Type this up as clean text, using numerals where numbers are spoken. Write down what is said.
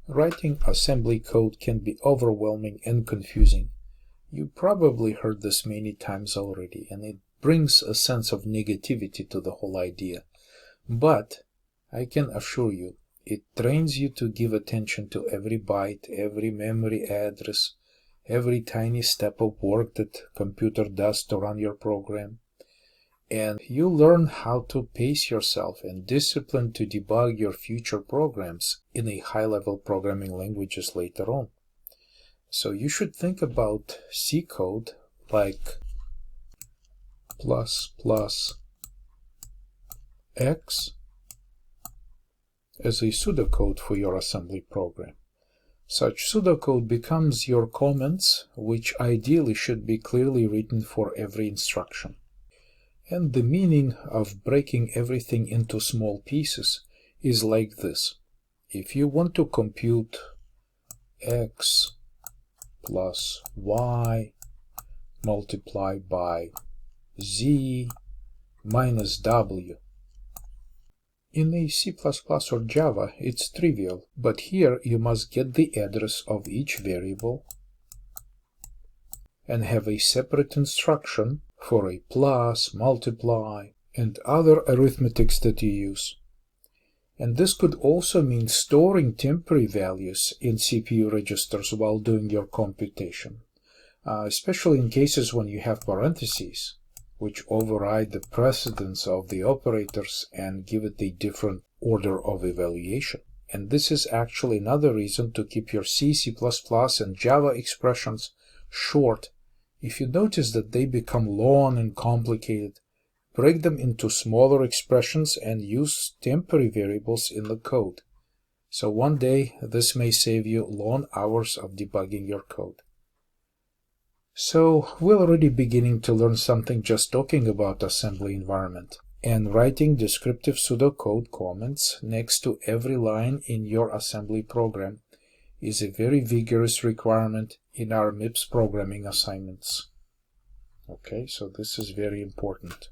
Writing assembly code can be overwhelming and confusing. You probably heard this many times already, and it brings a sense of negativity to the whole idea. But I can assure you, it trains you to give attention to every byte, every memory address, every tiny step of work that computer does to run your program. And you learn how to pace yourself and discipline to debug your future programs in a high-level programming languages later on. So you should think about C code like ++x as a pseudocode for your assembly program. Such pseudocode becomes your comments, which ideally should be clearly written for every instruction. And the meaning of breaking everything into small pieces is like this. If you want to compute x plus y multiplied by z minus w. In a C++ or Java, it's trivial, but here you must get the address of each variable and have a separate instruction for a plus, multiply, and other arithmetics that you use. And this could also mean storing temporary values in CPU registers while doing your computation, especially in cases when you have parentheses, which override the precedence of the operators and give it a different order of evaluation. And this is actually another reason to keep your C, C++, and Java expressions short. If you notice that they become long and complicated, break them into smaller expressions and use temporary variables in the code. So one day, this may save you long hours of debugging your code. So we're already beginning to learn something just talking about assembly environment. And writing descriptive pseudocode comments next to every line in your assembly program is a very vigorous requirement in our MIPS programming assignments. Okay, so this is very important.